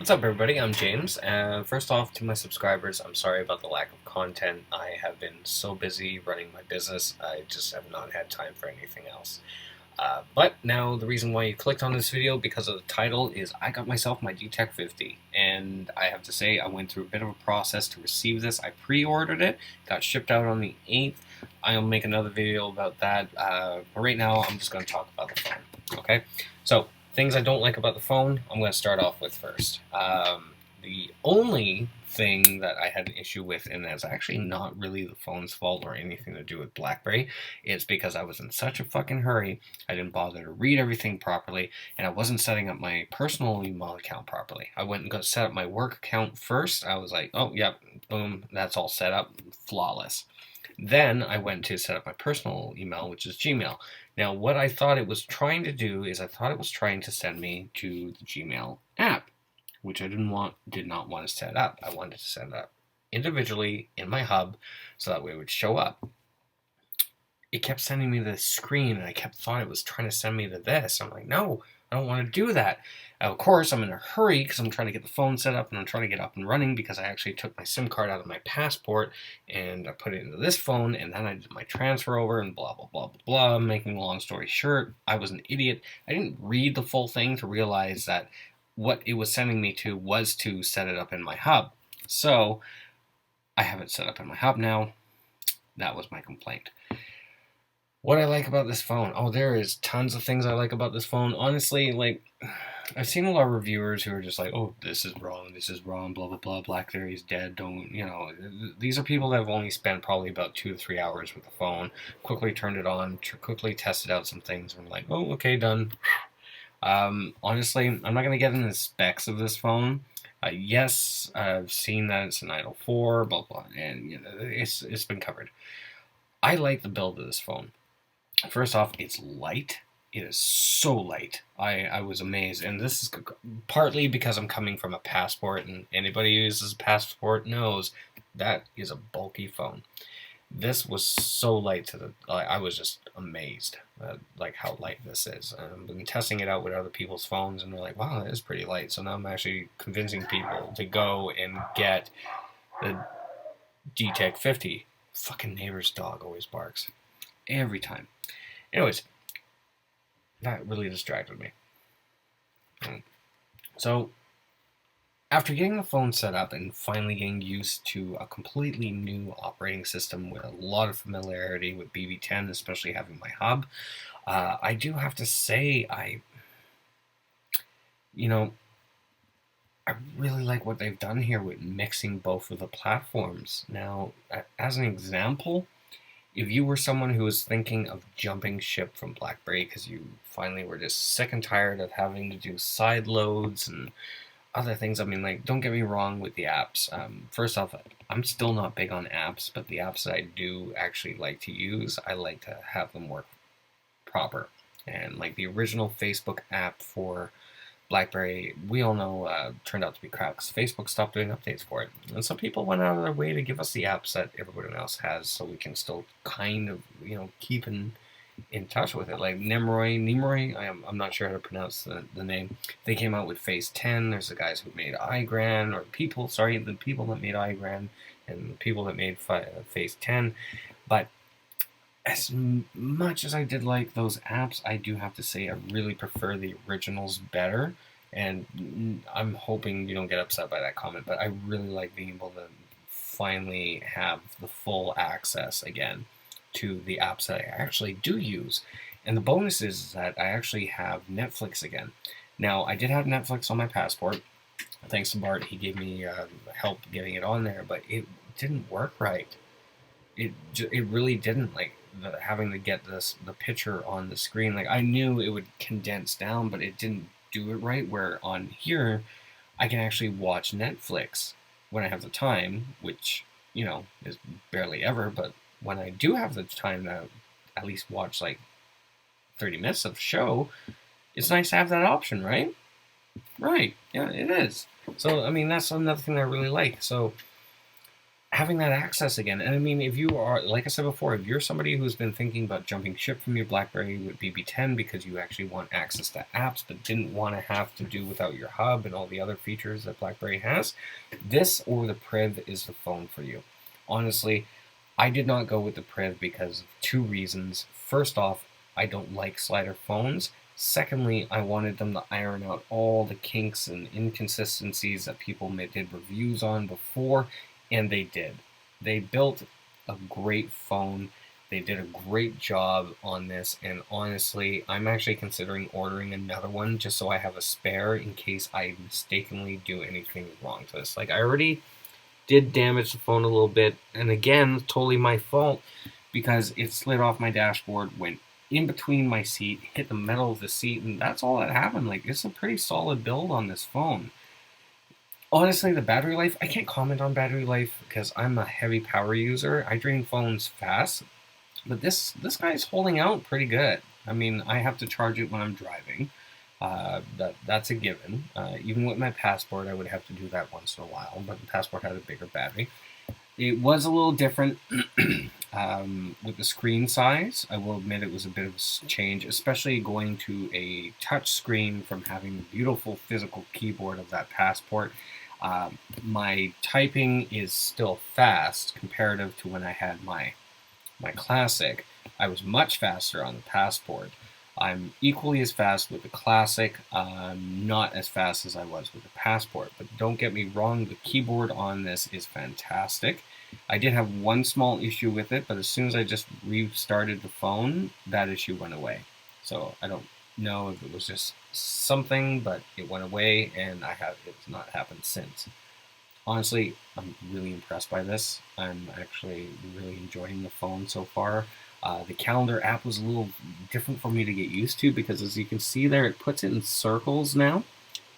What's up, everybody? I'm James. First off, to my subscribers, I'm sorry about the lack of content. I have been so busy running my business, I just have not had time for anything else. But now the reason why you clicked on this video because of the title is I got myself my DTEK50, and I have to say I went through a bit of a process to receive this. I pre-ordered it, got shipped out on the 8th. I'll make another video about that. But right now, I'm just going to talk about the phone. Okay, so things I don't like about the phone, I'm going to start off with first. The only thing that I had an issue with, and that's actually not really the phone's fault or anything to do with BlackBerry, it's because I was in such a fucking hurry. I didn't bother to read everything properly, and I wasn't setting up my personal email account properly. I went and got set up my work account first. I was like, oh, yep, boom, that's all set up, flawless. Then I went to set up my personal email, which is Gmail. Now, what I thought it was trying to do is I thought it was trying to send me to the Gmail app, which I did not want to set up. I wanted to set it up individually in my hub so that way it would show up. It kept sending me this screen, and I thought it was trying to send me to this. I'm like, no, I don't want to do that. Of course, I'm in a hurry because I'm trying to get the phone set up and I'm trying to get up and running because I actually took my SIM card out of my passport and I put it into this phone, and then I did my transfer over and blah, blah, blah, blah, blah. Making a long story short, I was an idiot. I didn't read the full thing to realize that what it was sending me to was to set it up in my hub. So I have it set up in my hub now. That was my complaint. What I like about this phone, oh, there is tons of things I like about this phone. Honestly, like, I've seen a lot of reviewers who are just like, oh, this is wrong, blah, blah, blah, BlackBerry's dead, these are people that have only spent probably about 2 to 3 hours with the phone, quickly turned it on, quickly tested out some things, and like, oh, okay, done. Honestly, I'm not going to get into the specs of this phone. Yes, I've seen that it's an Idol 4, blah, blah, and it's been covered. I like the build of this phone. First off, it's light. It is so light. I was amazed. And this is partly because I'm coming from a Passport, and anybody who uses a Passport knows that is a bulky phone. This was so light I was just amazed like how light this is. I've been testing it out with other people's phones, and they're like, wow, it is pretty light. So now I'm actually convincing people to go and get the DTEK50. Fucking neighbor's dog always barks. Every time. Anyways, that really distracted me. So, after getting the phone set up and finally getting used to a completely new operating system with a lot of familiarity with BB10, especially having my hub, I do have to say I really like what they've done here with mixing both of the platforms. Now, as an example, if you were someone who was thinking of jumping ship from BlackBerry because you finally were just sick and tired of having to do side loads and other things, I mean, like, don't get me wrong with the apps. First off, I'm still not big on apps, but the apps that I do actually like to use, I like to have them work proper. And like the original Facebook app for BlackBerry, we all know, turned out to be crap because Facebook stopped doing updates for it. And some people went out of their way to give us the apps that everyone else has so we can still kind of, keep in touch with it. Like Nimoy, I'm not sure how to pronounce the name. They came out with Phase 10. There's the guys who made iGran, or the people that made iGran and the people that made Phase 10. But as much as I did like those apps, I do have to say I really prefer the originals better. And I'm hoping you don't get upset by that comment, but I really like being able to finally have the full access again to the apps that I actually do use. And the bonus is that I actually have Netflix again. Now, I did have Netflix on my Passport. Thanks to Bart, he gave me help getting it on there, but it didn't work right. It really didn't. Like, having to get the picture on the screen, like, I knew it would condense down, but it didn't do it right, where on here I can actually watch Netflix when I have the time, which is barely ever, but when I do have the time to at least watch like 30 minutes of show, it's nice to have that option, right? Right, yeah, it is. So I mean, that's another thing I really like. So having that access again. And I mean, if you are, like I said before, if you're somebody who's been thinking about jumping ship from your BlackBerry with BB10 because you actually want access to apps but didn't want to have to do without your hub and all the other features that BlackBerry has, this or the Priv is the phone for you. Honestly, I did not go with the Priv because of two reasons. First off, I don't like slider phones. Secondly, I wanted them to iron out all the kinks and inconsistencies that people did reviews on before, and they did. They built a great phone. They did a great job on this, and honestly, I'm actually considering ordering another one just so I have a spare in case I mistakenly do anything wrong to this. Like, I already did damage the phone a little bit, and again, totally my fault because it slid off my dashboard, went in between my seat, hit the metal of the seat, and that's all that happened. Like, it's a pretty solid build on this phone. Honestly, the battery life, I can't comment on battery life because I'm a heavy power user. I drain phones fast, but this guy's holding out pretty good. I mean, I have to charge it when I'm driving. That's a given. Even with my Passport, I would have to do that once in a while, but the Passport had a bigger battery. It was a little different with the screen size. I will admit it was a bit of a change, especially going to a touch screen from having the beautiful physical keyboard of that Passport. My typing is still fast comparative to when I had my Classic. I was much faster on the Passport. I'm equally as fast with the Classic, not as fast as I was with the Passport. But don't get me wrong, the keyboard on this is fantastic. I did have one small issue with it, but as soon as I just restarted the phone, that issue went away. So I don't know if it was just something, but it went away, and it's not happened since. Honestly, I'm really impressed by this. I'm actually really enjoying the phone so far. The calendar app was a little different for me to get used to because, as you can see there, it puts it in circles now.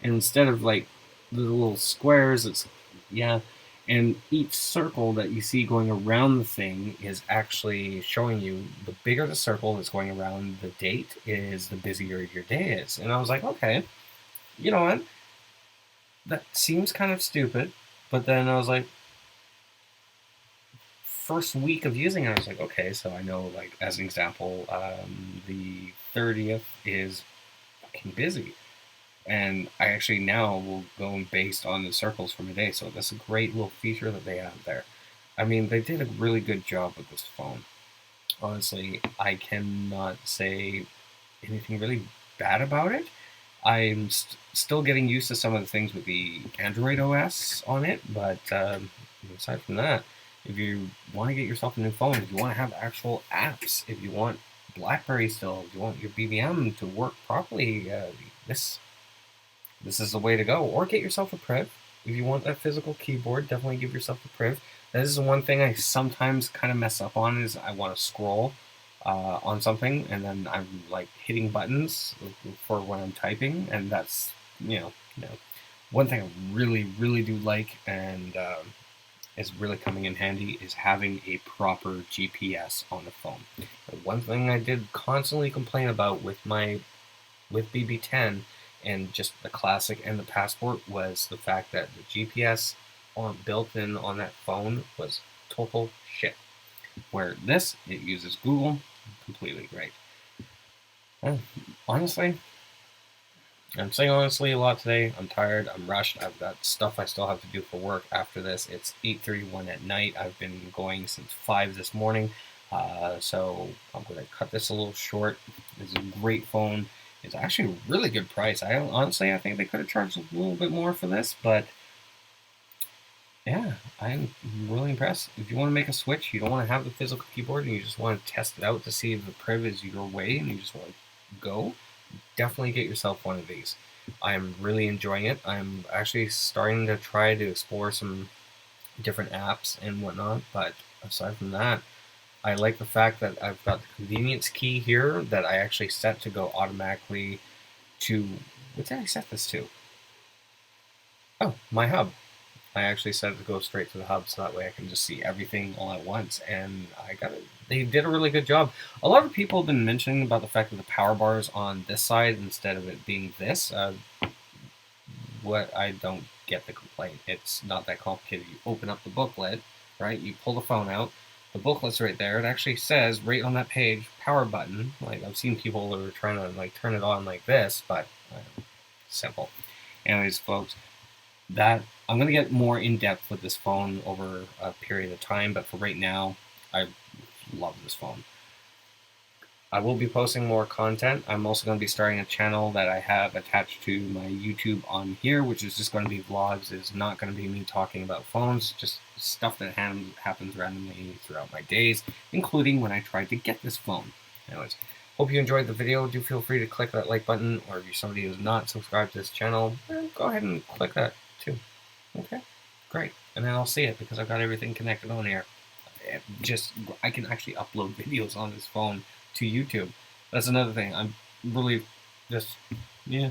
And instead of like the little squares, yeah. And each circle that you see going around the thing is actually showing you the bigger the circle that's going around the date is, the busier your day is. And I was like, okay, you know what? That seems kind of stupid. But then I was like, first week of using it, I was like, okay, so I know, like, as an example, the 30th is fucking busy. And I actually now will go based on the circles from a day. So that's a great little feature that they have there. I mean, they did a really good job with this phone. Honestly, I cannot say anything really bad about it. I'm still getting used to some of the things with the Android OS on it, but aside from that, if you want to get yourself a new phone, if you want to have actual apps, if you want BlackBerry still, if you want your BBM to work properly, this is the way to go. Or get yourself a Priv. If you want that physical keyboard, definitely give yourself a Priv. That is the one thing I sometimes kind of mess up on is I want to scroll on something and then I'm like hitting buttons for when I'm typing, and that's one thing I really really do like, and is really coming in handy is having a proper GPS on the phone. The one thing I did constantly complain about with BB10 and just the Classic and the Passport was the fact that the GPS built in on that phone was total shit. Where this, it uses Google, completely great. Honestly, I'm saying honestly a lot today. I'm tired. I'm rushed. I've got stuff I still have to do for work after this. It's 8:31 at night. I've been going since 5 this morning. So I'm going to cut this a little short. It's a great phone. It's actually a really good price. I think they could have charged a little bit more for this, but yeah, I'm really impressed. If you want to make a switch, you don't want to have the physical keyboard, and you just want to test it out to see if the Priv is your way, and you just want to go, definitely get yourself one of these. I'm really enjoying it. I'm actually starting to try to explore some different apps and whatnot, but aside from that, I like the fact that I've got the convenience key here that I actually set to go automatically to, what did I set this to? Oh, my hub. I actually set it to go straight to the hub, so that way I can just see everything all at once. And they did a really good job. A lot of people have been mentioning about the fact that the power bar is on this side instead of it being this. What I don't get the complaint. It's not that complicated. You open up the booklet, right? You pull the phone out, the booklet's right there. It actually says right on that page, power button. Like I've seen people that are trying to like turn it on like this, but simple. Anyways, folks, that I'm gonna get more in depth with this phone over a period of time, but for right now, I love this phone. I will be posting more content. I'm also going to be starting a channel that I have attached to my YouTube on here, which is just going to be vlogs. It's not going to be me talking about phones, just stuff that happens randomly throughout my days, including when I tried to get this phone. Anyways, hope you enjoyed the video. Do feel free to click that like button, or if you're somebody who's not subscribed to this channel, go ahead and click that too. Okay, great. And then I'll see it because I've got everything connected on here. I can actually upload videos on this phone to YouTube. That's another thing. I'm really just, yeah,